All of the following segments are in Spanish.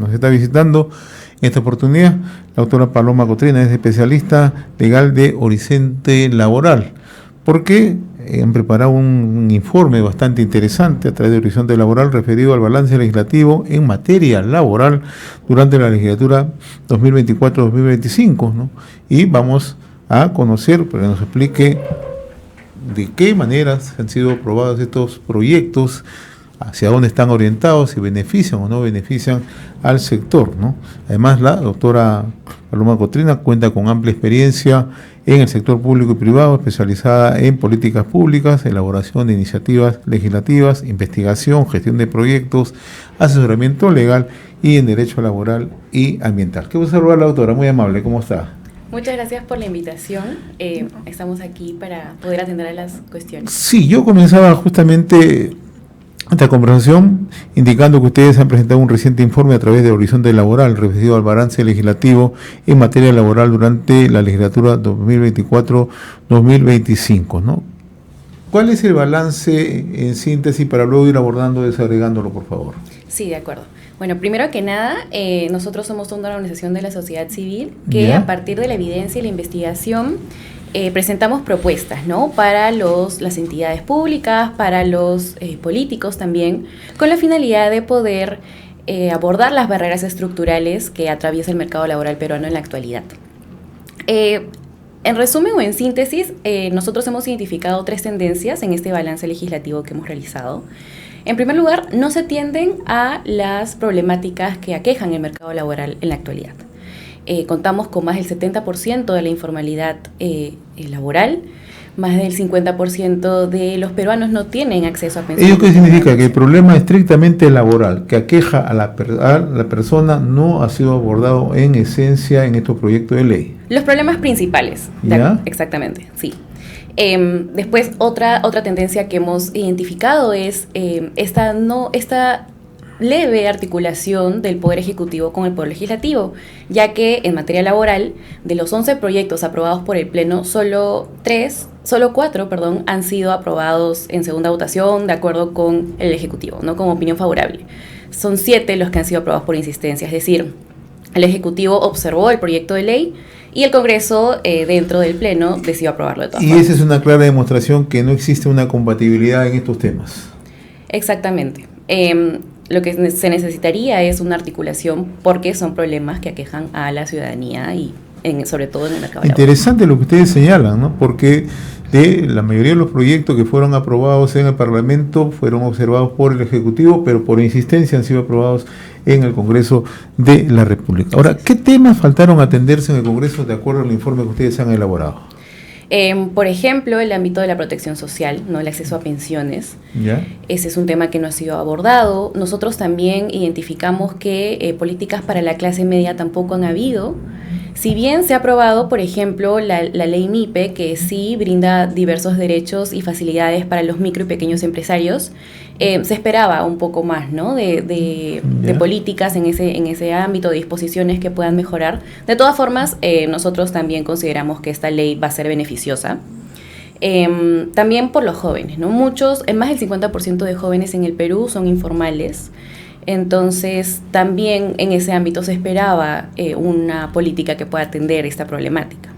Nos está visitando en esta oportunidad la doctora Paloma Cotrina, es especialista legal de Horizonte Laboral, porque han preparado un informe bastante interesante a través de Horizonte Laboral referido al balance legislativo en materia laboral durante la legislatura 2024-2025, ¿no? Y vamos a conocer, para que nos explique de qué maneras han sido aprobados estos proyectos, hacia dónde están orientados, si benefician o no benefician al sector, ¿no? Además, la doctora Paloma Cotrina cuenta con amplia experiencia en el sector público y privado, especializada en políticas públicas, elaboración de iniciativas legislativas, investigación, gestión de proyectos, asesoramiento legal y en derecho laboral y ambiental. ¿Qué gusto saludar a la doctora? Muy amable, ¿cómo está? Muchas gracias por la invitación. Estamos aquí para poder atender a las cuestiones. Sí, yo comenzaba justamente esta conversación indicando que ustedes han presentado un reciente informe a través de Horizonte Laboral referido al balance legislativo en materia laboral durante la legislatura 2024-2025, ¿no? ¿Cuál es el balance en síntesis para luego ir abordando, desagregándolo, por favor? Sí, de acuerdo. Bueno, primero que nada, nosotros somos una organización de la sociedad civil que a partir de la evidencia y la investigación presentamos propuestas, ¿no? Para las entidades públicas, para los políticos también, con la finalidad de poder abordar las barreras estructurales que atraviesa el mercado laboral peruano en la actualidad. En resumen o en síntesis, nosotros hemos identificado 3 tendencias en este balance legislativo que hemos realizado. En primer lugar, no se atienden a las problemáticas que aquejan el mercado laboral en la actualidad. Contamos con más del 70% de la informalidad laboral, más del 50% de los peruanos no tienen acceso a pensiones. ¿Ello qué significa? Que el problema estrictamente laboral que aqueja a la persona no ha sido abordado en esencia en estos proyectos de ley. Los problemas principales, exactamente, sí. Después, otra tendencia que hemos identificado es esta leve articulación del Poder Ejecutivo con el Poder Legislativo, ya que en materia laboral, de los 11 proyectos aprobados por el Pleno, solo 4 han sido aprobados en segunda votación de acuerdo con el Ejecutivo, ¿no? Como opinión favorable. Son 7 los que han sido aprobados por insistencia, es decir, el Ejecutivo observó el proyecto de ley y el Congreso, dentro del Pleno, decidió aprobarlo de todas formas. Y esa es una clara demostración que no existe una compatibilidad en estos temas. Exactamente. Lo que se necesitaría es una articulación porque son problemas que aquejan a la ciudadanía y sobre todo en el mercado laboral. Interesante lo que ustedes señalan, ¿no? Porque de la mayoría de los proyectos que fueron aprobados en el Parlamento fueron observados por el Ejecutivo, pero por insistencia han sido aprobados en el Congreso de la República. Ahora, ¿qué temas faltaron atenderse en el Congreso de acuerdo al informe que ustedes han elaborado? Por ejemplo, el ámbito de la protección social, ¿no? El acceso a pensiones. ¿Ya? Ese es un tema que no ha sido abordado. Nosotros también identificamos que políticas para la clase media tampoco han habido. Si bien se ha aprobado, por ejemplo, la ley MIPE, que sí brinda diversos derechos y facilidades para los micro y pequeños empresarios, se esperaba un poco más, ¿no? de políticas en ese ámbito, de disposiciones que puedan mejorar. De todas formas, nosotros también consideramos que esta ley va a ser beneficiosa. También por los jóvenes, ¿no? Más del 50% de jóvenes en el Perú son informales. Entonces, también en ese ámbito se esperaba una política que pueda atender esta problemática.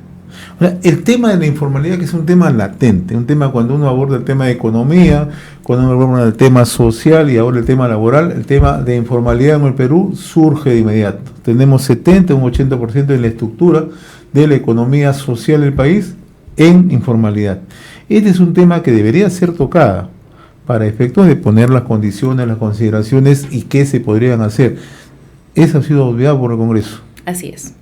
Ahora, el tema de la informalidad, que es un tema latente, un tema cuando uno aborda el tema de economía, cuando uno aborda el tema social y ahora el tema laboral, el tema de informalidad en el Perú surge de inmediato. Tenemos un 80% de la estructura de la economía social del país en informalidad. Este es un tema que debería ser tocado para efectos de poner las condiciones, las consideraciones y qué se podrían hacer. Eso ha sido obviado por el Congreso. Así es.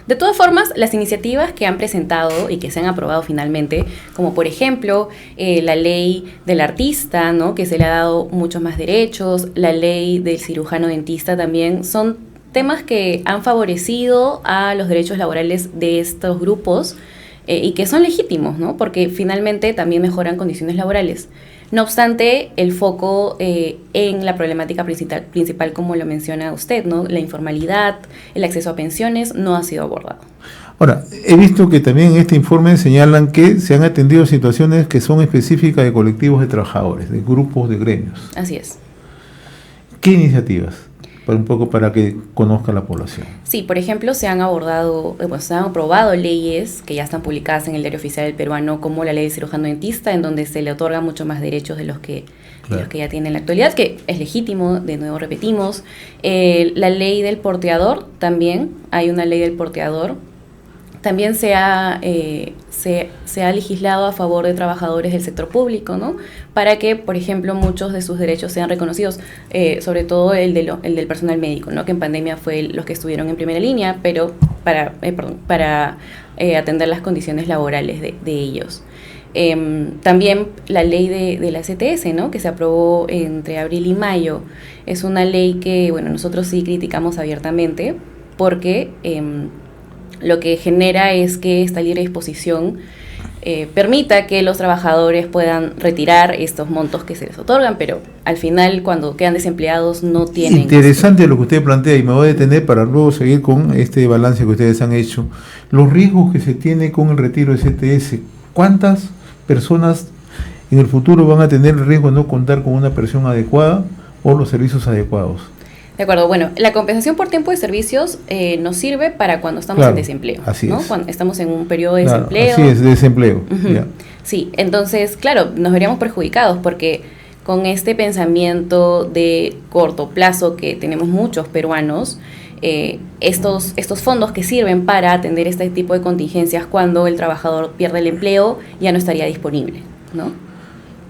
De todas formas, las iniciativas que han presentado y que se han aprobado finalmente, como por ejemplo la ley del artista, ¿no? Que se le ha dado muchos más derechos, la ley del cirujano dentista también, son temas que han favorecido a los derechos laborales de estos grupos y que son legítimos, ¿no? Porque finalmente también mejoran condiciones laborales. No obstante, el foco en la problemática principal, como lo menciona usted, ¿no? La informalidad, el acceso a pensiones, no ha sido abordado. Ahora, he visto que también en este informe señalan que se han atendido situaciones que son específicas de colectivos de trabajadores, de grupos, de gremios. Así es. ¿Qué iniciativas? un poco para que conozca la población. Sí, por ejemplo, se han aprobado leyes que ya están publicadas en el Diario Oficial del Peruano, como la ley de cirujano dentista, en donde se le otorga mucho más derechos de los que ya tiene en la actualidad, que es legítimo, de nuevo repetimos. La ley del porteador también, hay una ley del porteador. También se ha legislado a favor de trabajadores del sector público, ¿no? Para que, por ejemplo, muchos de sus derechos sean reconocidos, sobre todo el del personal médico, ¿no? Que en pandemia fue los que estuvieron en primera línea, pero para atender las condiciones laborales de ellos. También la ley de la CTS, ¿no? Que se aprobó entre abril y mayo, es una ley que, bueno, nosotros sí criticamos abiertamente porque lo que genera es que esta libre disposición permita que los trabajadores puedan retirar estos montos que se les otorgan, pero al final cuando quedan desempleados no tienen... Interesante lo que usted plantea, y me voy a detener para luego seguir con este balance que ustedes han hecho. Los riesgos que se tiene con el retiro de CTS, ¿cuántas personas en el futuro van a tener el riesgo de no contar con una pensión adecuada o los servicios adecuados? De acuerdo, bueno, la compensación por tiempo de servicios nos sirve para cuando estamos en desempleo, así ¿no? es. Cuando estamos en un periodo de desempleo. Así es, de desempleo. Uh-huh. Sí, entonces, claro, nos veríamos perjudicados porque con este pensamiento de corto plazo que tenemos muchos peruanos, estos fondos que sirven para atender este tipo de contingencias cuando el trabajador pierde el empleo ya no estaría disponible, ¿no?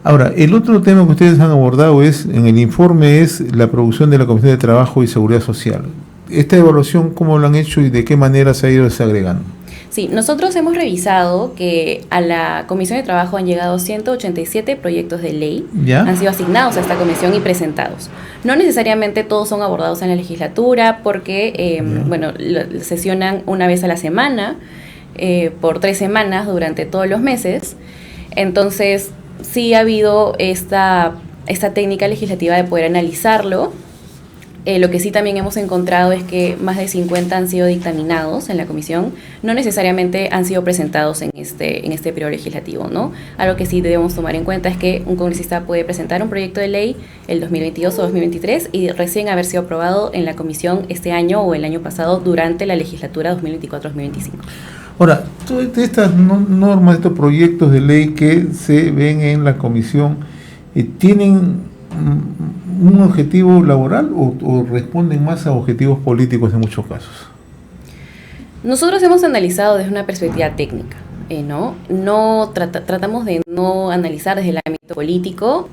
Ahora, el otro tema que ustedes han abordado en el informe es la producción de la Comisión de Trabajo y Seguridad Social. ¿Esta evaluación cómo lo han hecho y de qué manera se ha ido desagregando? Sí, nosotros hemos revisado que a la Comisión de Trabajo han llegado 187 proyectos de ley, ¿ya? Han sido asignados a esta comisión y presentados. No necesariamente todos son abordados en la legislatura porque, sesionan una vez a la semana, por 3 semanas durante todos los meses. Entonces, sí ha habido esta técnica legislativa de poder analizarlo. Lo que sí también hemos encontrado es que más de 50 han sido dictaminados en la comisión, no necesariamente han sido presentados en este periodo legislativo, ¿no? Algo que sí debemos tomar en cuenta es que un congresista puede presentar un proyecto de ley el 2022 o 2023 y recién haber sido aprobado en la comisión este año o el año pasado durante la legislatura 2024-2025. Ahora, todas estas normas, estos proyectos de ley que se ven en la comisión, ¿tienen un objetivo laboral o responden más a objetivos políticos en muchos casos? Nosotros hemos analizado desde una perspectiva técnica, ¿no? Tratamos de no analizar desde el ámbito político.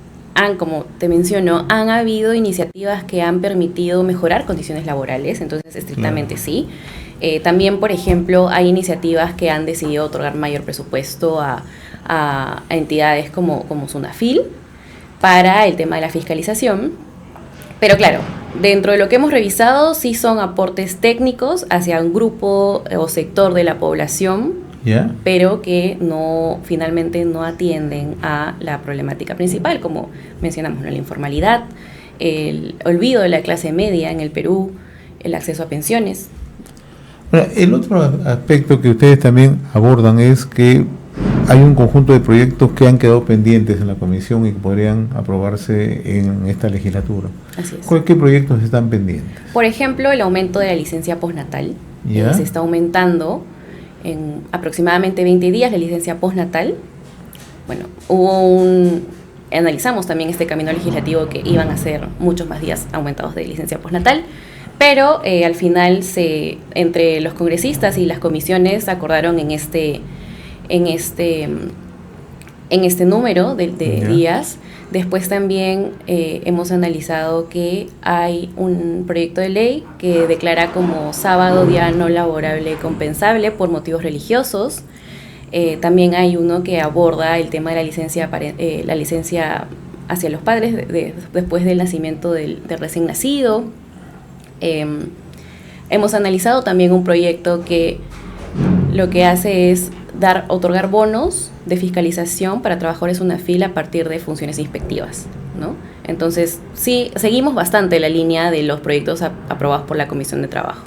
Como te menciono, han habido iniciativas que han permitido mejorar condiciones laborales, entonces estrictamente sí. También, por ejemplo, hay iniciativas que han decidido otorgar mayor presupuesto a entidades como Sunafil para el tema de la fiscalización. Pero claro, dentro de lo que hemos revisado, sí son aportes técnicos hacia un grupo o sector de la población, pero que finalmente no atienden a la problemática principal, como mencionamos, ¿no? La informalidad, el olvido de la clase media en el Perú, el acceso a pensiones. Bueno, el otro aspecto que ustedes también abordan es que hay un conjunto de proyectos que han quedado pendientes en la comisión y que podrían aprobarse en esta legislatura. Así es. ¿Qué proyectos están pendientes? Por ejemplo, el aumento de la licencia postnatal. Se está aumentando en aproximadamente 20 días la licencia postnatal. Bueno, analizamos también este camino legislativo que iban a ser muchos más días aumentados de licencia postnatal. Pero al final, entre los congresistas y las comisiones acordaron en este número de días. Después también hemos analizado que hay un proyecto de ley que declara como sábado día no laborable compensable por motivos religiosos. También hay uno que aborda el tema de la licencia hacia los padres después del nacimiento del recién nacido. Hemos analizado también un proyecto que lo que hace es otorgar bonos de fiscalización para trabajadores Sunafil a partir de funciones inspectivas, ¿no? Entonces, sí, seguimos bastante la línea de los proyectos aprobados por la Comisión de Trabajo.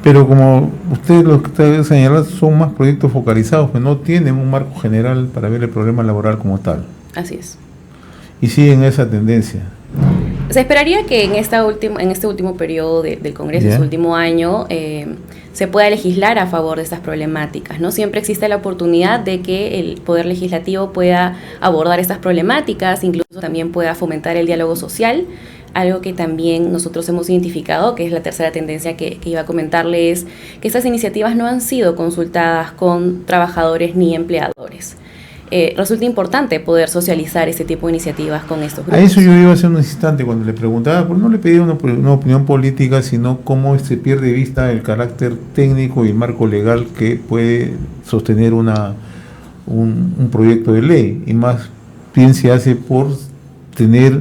Pero como ustedes lo que ustedes señalan son más proyectos focalizados que no tienen un marco general para ver el problema laboral como tal. Así es. Y siguen esa tendencia. Se esperaría que en este último periodo del Congreso, este último año, se pueda legislar a favor de estas problemáticas, ¿no? Siempre existe la oportunidad de que el Poder Legislativo pueda abordar estas problemáticas, incluso también pueda fomentar el diálogo social, algo que también nosotros hemos identificado, que es la tercera tendencia que iba a comentarle, es que estas iniciativas no han sido consultadas con trabajadores ni empleadores. Resulta importante poder socializar este tipo de iniciativas con estos grupos. A eso yo iba hace un instante cuando le preguntaba, pues no le pedía una opinión política, sino cómo se pierde de vista el carácter técnico y el marco legal que puede sostener un proyecto de ley, y más bien se hace por tener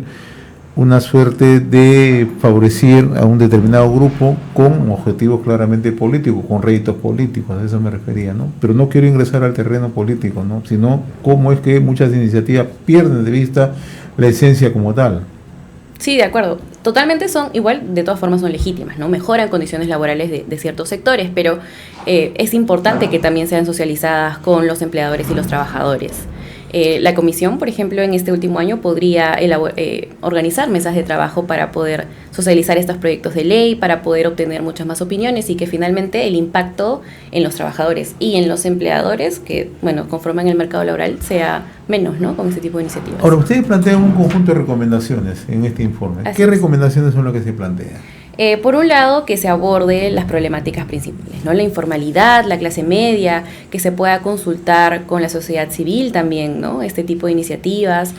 una suerte de favorecer a un determinado grupo con objetivos claramente políticos, con réditos políticos, a eso me refería, ¿no? Pero no quiero ingresar al terreno político, ¿no? Sino cómo es que muchas iniciativas pierden de vista la esencia como tal. Sí, de acuerdo. Totalmente son, igual, de todas formas son legítimas, ¿no? Mejoran condiciones laborales de ciertos sectores, pero es importante que también sean socializadas con los empleadores y los trabajadores. La comisión, por ejemplo, en este último año podría organizar mesas de trabajo para poder socializar estos proyectos de ley, para poder obtener muchas más opiniones y que finalmente el impacto en los trabajadores y en los empleadores que, bueno, conforman el mercado laboral sea menos, ¿no? Con este tipo de iniciativas. Ahora, ustedes plantean un conjunto de recomendaciones en este informe. ¿Qué recomendaciones son las que se plantean? Por un lado, que se aborde las problemáticas principales, ¿no? La informalidad, la clase media, que se pueda consultar con la sociedad civil también, ¿no? Este tipo de iniciativas.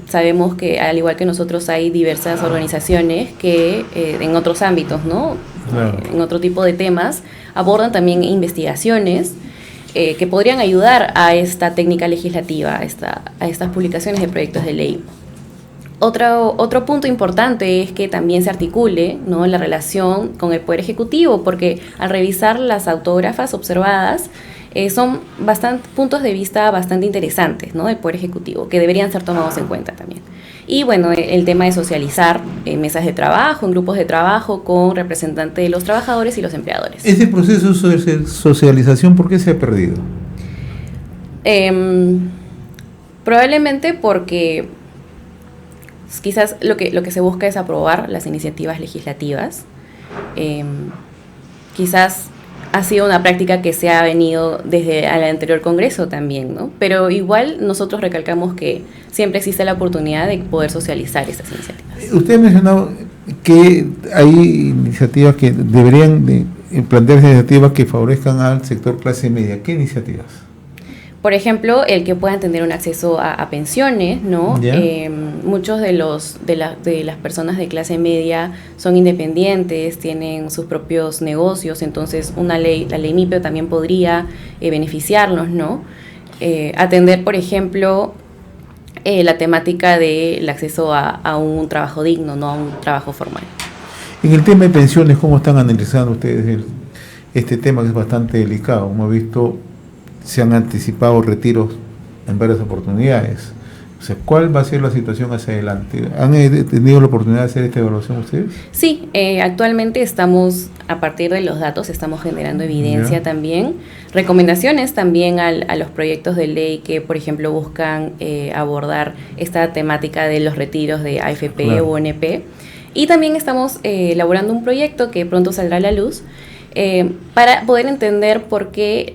Sabemos que, al igual que nosotros, hay diversas organizaciones que en otros ámbitos, ¿no? Claro. En otro tipo de temas, abordan también investigaciones que podrían ayudar a esta técnica legislativa, a estas publicaciones de proyectos de ley. Otro punto importante es que también se articule, ¿no? La relación con el Poder Ejecutivo, porque al revisar las autógrafas observadas, son puntos de vista bastante interesantes, ¿no? Del Poder Ejecutivo, que deberían ser tomados en cuenta también. Y bueno, el tema de socializar en mesas de trabajo, en grupos de trabajo, con representantes de los trabajadores y los empleadores. Ese proceso de socialización, ¿por qué se ha perdido? Probablemente porque quizás lo que se busca es aprobar las iniciativas legislativas. Quizás ha sido una práctica que se ha venido desde el anterior Congreso también, ¿no? Pero igual nosotros recalcamos que siempre existe la oportunidad de poder socializar estas iniciativas. Usted ha mencionado que hay iniciativas que deberían plantearse iniciativas que favorezcan al sector clase media. ¿Qué iniciativas? Por ejemplo, el que puedan tener un acceso a pensiones, ¿no? Muchos de las personas de clase media son independientes, tienen sus propios negocios, entonces la ley MIPE también podría beneficiarlos, ¿no? Atender, por ejemplo, la temática del acceso a un trabajo digno, no a un trabajo formal. En el tema de pensiones, ¿cómo están analizando ustedes este tema que es bastante delicado? Hemos visto se han anticipado retiros en varias oportunidades. O sea, ¿cuál va a ser la situación hacia adelante? ¿Han tenido la oportunidad de hacer esta evaluación ustedes? Sí, actualmente estamos, a partir de los datos, estamos generando evidencia también, recomendaciones también a los proyectos de ley que, por ejemplo, buscan abordar esta temática de los retiros de AFP o ONP. Y también estamos elaborando un proyecto que pronto saldrá a la luz para poder entender por qué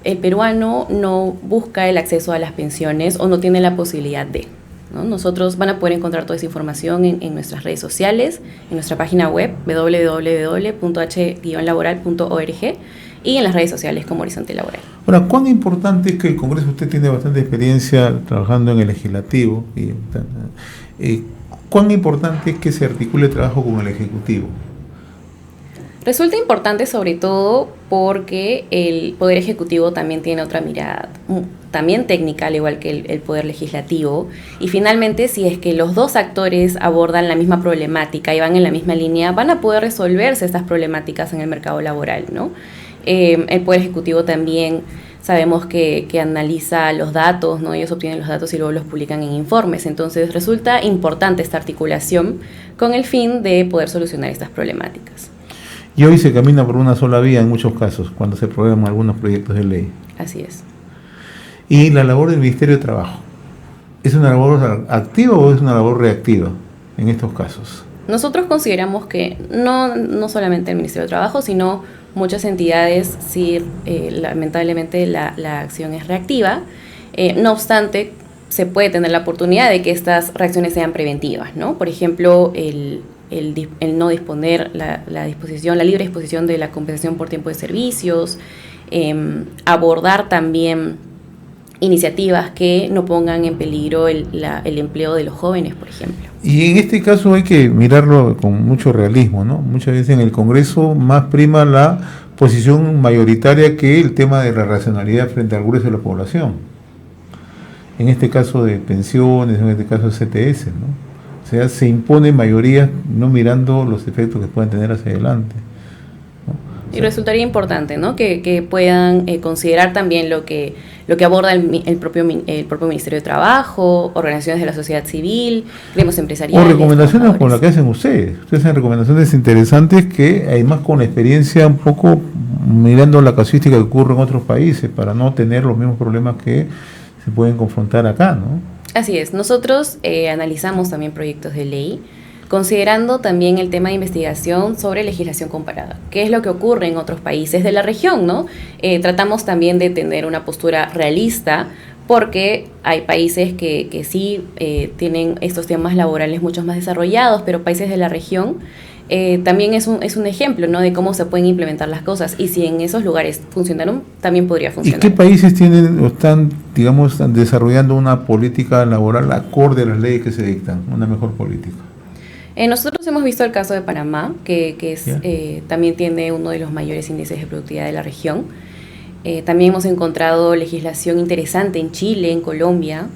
el peruano no busca el acceso a las pensiones o no tiene la posibilidad de, ¿no? Nosotros van a poder encontrar toda esa información en nuestras redes sociales, en nuestra página web www.h-laboral.org y en las redes sociales como Horizonte Laboral. Ahora, ¿cuán importante es que el Congreso, usted tiene bastante experiencia trabajando en el legislativo, cuán importante es que se articule el trabajo con el Ejecutivo? Resulta importante sobre todo porque el Poder Ejecutivo también tiene otra mirada, también técnica, al igual que el Poder Legislativo, y finalmente si es que los dos actores abordan la misma problemática y van en la misma línea, van a poder resolverse estas problemáticas en el mercado laboral, ¿no? El Poder Ejecutivo también sabemos que analiza los datos, ¿no? Ellos obtienen los datos y luego los publican en informes, entonces resulta importante esta articulación con el fin de poder solucionar estas problemáticas. Y hoy se camina por una sola vía en muchos casos, cuando se programan algunos proyectos de ley. Así es. ¿Y la labor del Ministerio de Trabajo? ¿Es una labor activa o es una labor reactiva? en estos casos? Nosotros consideramos que no solamente el Ministerio de Trabajo, sino muchas entidades, sí, lamentablemente la acción es reactiva. No obstante, se puede tener la oportunidad de que estas reacciones sean preventivas, ¿no? Por ejemplo, el no disponer la libre disposición de la compensación por tiempo de servicios, abordar también iniciativas que no pongan en peligro el empleo de los jóvenes, por ejemplo. Y en este caso hay que mirarlo con mucho realismo, ¿no? Muchas veces en el Congreso más prima la posición mayoritaria que el tema de la racionalidad frente al grueso de la población. En este caso de pensiones, en este caso de CTS, ¿no? O sea, se impone mayoría no mirando los efectos que puedan tener hacia adelante, ¿no? Y resultaría importante, ¿no? que puedan considerar también lo que aborda el propio Ministerio de Trabajo, organizaciones de la sociedad civil, gremios empresariales. O recomendaciones como las que hacen ustedes. Ustedes hacen recomendaciones interesantes que, además, con la experiencia un poco mirando la casuística que ocurre en otros países, para no tener los mismos problemas que se pueden confrontar acá, ¿no? Así es. Nosotros analizamos también proyectos de ley, considerando también el tema de investigación sobre legislación comparada. ¿Qué es lo que ocurre en otros países de la región, ¿no? Tratamos también de tener una postura realista, porque hay países que sí tienen estos temas laborales mucho más desarrollados, pero países de la región también es un ejemplo, ¿no? De cómo se pueden implementar las cosas, y si en esos lugares funcionaron, también podría funcionar. ¿Y qué países tienen o están, digamos, desarrollando una política laboral acorde a las leyes que se dictan, una mejor política? Nosotros hemos visto el caso de Panamá, que es, también tiene uno de los mayores índices de productividad de la región. También hemos encontrado legislación interesante en Chile, en Colombia,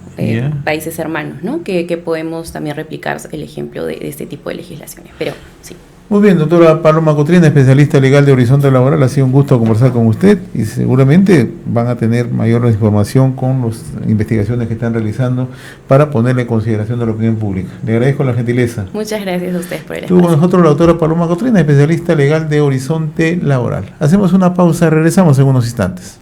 países hermanos, ¿no? Que podemos también replicar el ejemplo de este tipo de legislaciones. Pero sí. Muy bien, doctora Paloma Cotrina, especialista legal de Horizonte Laboral, ha sido un gusto conversar con usted y seguramente van a tener mayor información con las investigaciones que están realizando para ponerle en consideración de la opinión pública. Le agradezco la gentileza. Muchas gracias a ustedes por el espacio. Estuvo con nosotros la doctora Paloma Cotrina, especialista legal de Horizonte Laboral. Hacemos una pausa, regresamos en unos instantes.